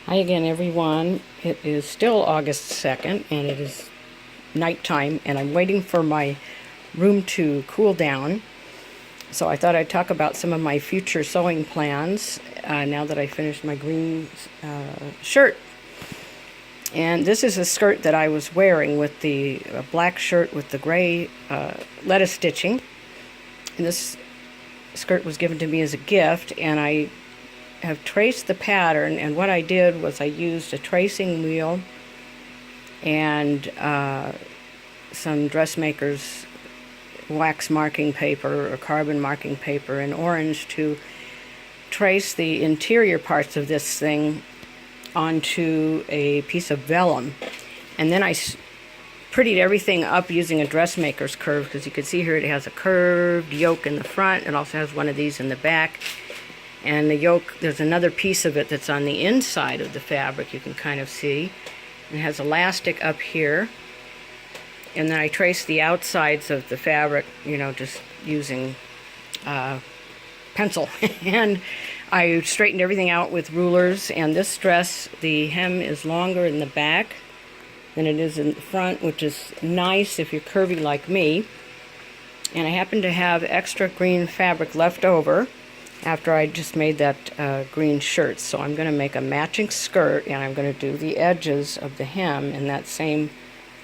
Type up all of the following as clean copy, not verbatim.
Hi again, everyone. It is still August 2nd, and it is nighttime, and I'm waiting for my room to cool down. So I thought I'd talk about some of my future sewing plans now that I finished my green shirt. And this is a skirt that I was wearing with the black shirt with the gray lettuce stitching. And this skirt was given to me as a gift, and I have traced the pattern, and what I did was I used a tracing wheel and some dressmaker's wax marking paper or carbon marking paper in orange to trace the interior parts of this thing onto a piece of vellum. And then I prettied everything up using a dressmaker's curve, because you can see here it has a curved yoke in the front. It also has one of these in the back. And the yoke, there's another piece of it that's on the inside of the fabric, you can kind of see. It has elastic up here. And then I traced the outsides of the fabric, just using pencil. And I straightened everything out with rulers. And this dress, the hem is longer in the back than it is in the front, which is nice if you're curvy like me. And I happen to have extra green fabric left over after I just made that green shirt. So I'm going to make a matching skirt, and I'm going to do the edges of the hem in that same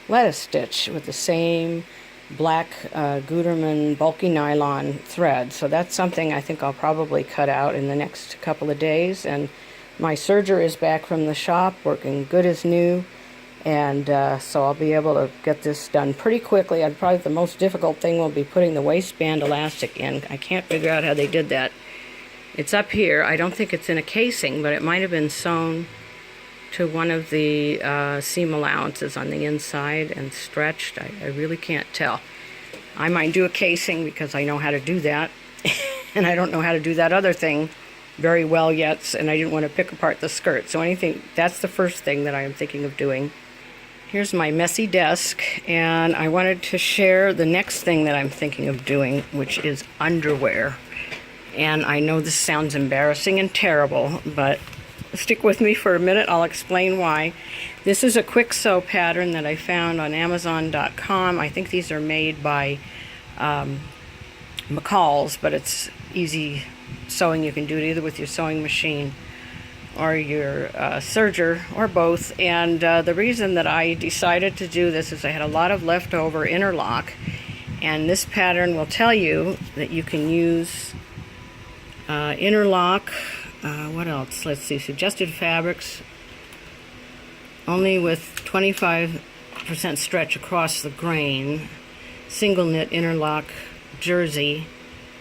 lettuce stitch with the same black Gutermann bulky nylon thread. So that's something I think I'll probably cut out in the next couple of days. And my serger is back from the shop, working good as new. And so I'll be able to get this done pretty quickly. Probably the most difficult thing will be putting the waistband elastic in. I can't figure out how they did that. It's up here. I don't think it's in a casing, but it might have been sewn to one of the seam allowances on the inside and stretched. I really can't tell. I might do a casing because I know how to do that. And I don't know how to do that other thing very well yet, and I didn't want to pick apart the skirt. So that's the first thing that I am thinking of doing. Here's my messy desk, and I wanted to share the next thing that I'm thinking of doing, which is underwear. And I know this sounds embarrassing and terrible, but stick with me for a minute. I'll explain why. This is a quick sew pattern that I found on Amazon.com. I think these are made by McCall's, but it's easy sewing. You can do it either with your sewing machine or your serger, or both. And the reason that I decided to do this is I had a lot of leftover interlock, and this pattern will tell you that you can use interlock, what else? Let's see, suggested fabrics, only with 25% stretch across the grain, single knit interlock jersey,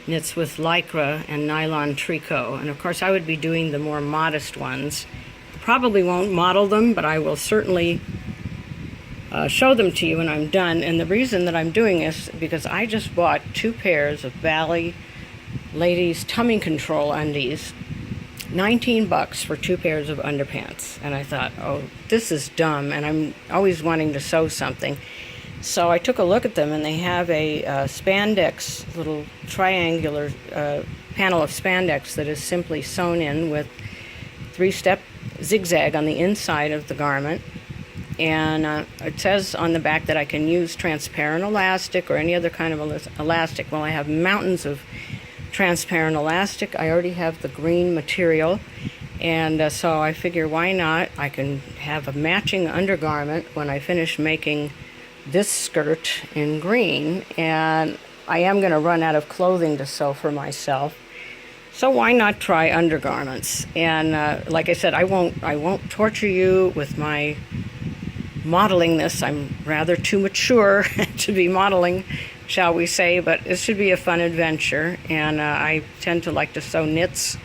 knits with lycra and nylon tricot. And of course I would be doing the more modest ones. Probably won't model them, but I will certainly show them to you when I'm done. And the reason that I'm doing this because I just bought 2 pairs of Bally ladies tummy control undies, $19 for 2 pairs of underpants. And I thought, oh, this is dumb, and I'm always wanting to sew something. So I took a look at them, and they have a spandex, little triangular panel of spandex that is simply sewn in with 3-step zigzag on the inside of the garment. And it says on the back that I can use transparent elastic or any other kind of elastic. Well, I have mountains of transparent elastic. I already have the green material, and so I figure, why not? I can have a matching undergarment when I finish making this skirt in green, and I am going to run out of clothing to sew for myself, so why not try undergarments? And like I said, I won't torture you with my modeling this. I'm rather too mature to be modeling, shall we say, but it should be a fun adventure. And I tend to like to sew knits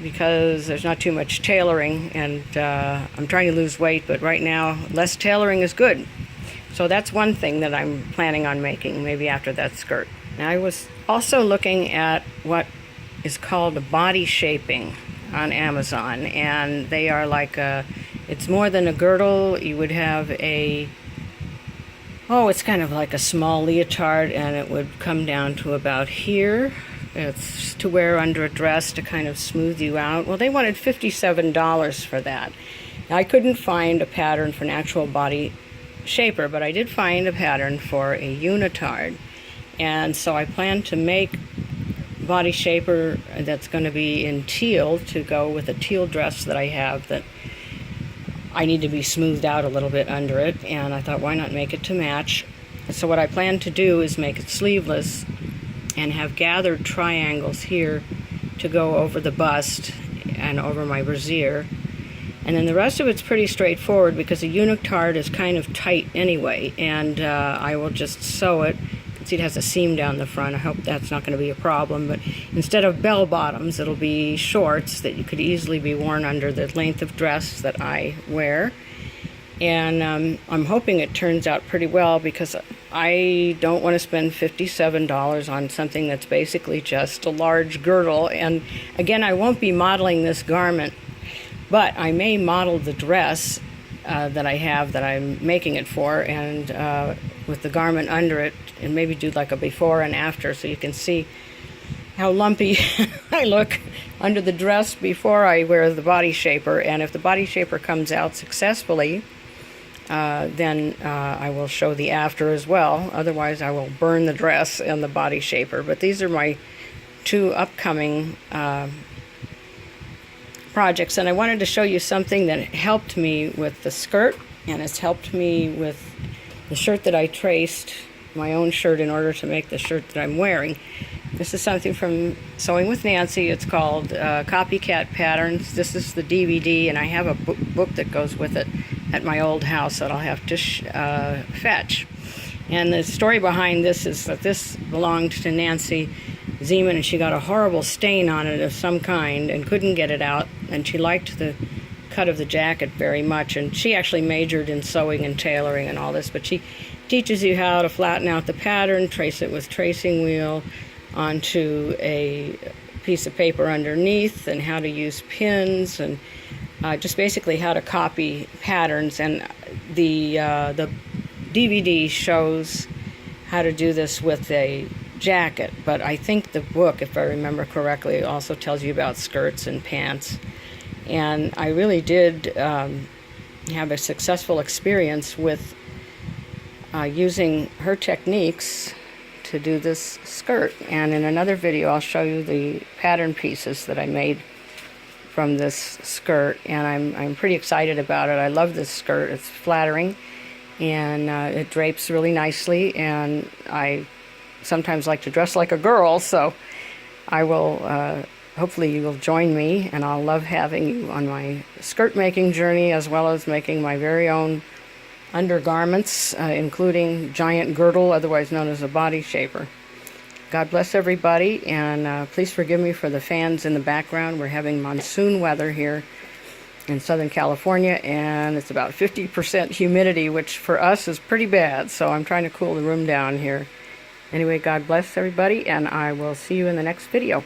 because there's not too much tailoring, and I'm trying to lose weight, but right now less tailoring is good. So that's one thing that I'm planning on making, maybe after that skirt. Now, I was also looking at what is called body shaping on Amazon, and they are like it's more than a girdle. You would have it's kind of like a small leotard, and it would come down to about here, It's to wear under a dress to kind of smooth you out. Well, they wanted $57 for that. Now, I couldn't find a pattern for an actual body shaper, but I did find a pattern for a unitard. And so I plan to make body shaper that's going to be in teal to go with a teal dress that I have that I need to be smoothed out a little bit under it, and I thought, why not make it to match? So what I plan to do is make it sleeveless and have gathered triangles here to go over the bust and over my brassiere. And then the rest of it's pretty straightforward because a unitard is kind of tight anyway, and I will just sew it. You can see it has a seam down the front. I hope that's not going to be a problem, but instead of bell bottoms, it'll be shorts that you could easily be worn under the length of dress that I wear. And I'm hoping it turns out pretty well because I don't want to spend $57 on something that's basically just a large girdle. And again, I won't be modeling this garment, but I may model the dress that I have that I'm making it for, and with the garment under it, and maybe do like a before and after so you can see how lumpy I look under the dress before I wear the body shaper. And if the body shaper comes out successfully, then I will show the after as well. Otherwise, I will burn the dress and the body shaper. But these are my two upcoming projects, and I wanted to show you something that helped me with the skirt, and it's helped me with the shirt that I traced, my own shirt, in order to make the shirt that I'm wearing. This is something from Sewing with Nancy. It's called Copycat Patterns. This is the DVD, and I have a book that goes with it at my old house that I'll have to fetch. And the story behind this is that this belonged to Nancy Zeman, and she got a horrible stain on it of some kind and couldn't get it out, and she liked the cut of the jacket very much, and she actually majored in sewing and tailoring and all this, but she teaches you how to flatten out the pattern, trace it with tracing wheel onto a piece of paper underneath, and how to use pins, and just basically how to copy patterns. And the DVD shows how to do this with a jacket, but I think the book, if I remember correctly, also tells you about skirts and pants. And I really did have a successful experience with using her techniques to do this skirt. And in another video I'll show you the pattern pieces that I made from this skirt, and I'm pretty excited about it. I love this skirt. It's flattering, and it drapes really nicely, and I sometimes like to dress like a girl, so I will hopefully you will join me, and I'll love having you on my skirt making journey, as well as making my very own undergarments, including giant girdle, otherwise known as a body shaper. God bless everybody, and please forgive me for the fans in the background. We're having monsoon weather here in Southern California, and it's about 50% humidity, which for us is pretty bad, so I'm trying to cool the room down here. Anyway, God bless everybody, and I will see you in the next video.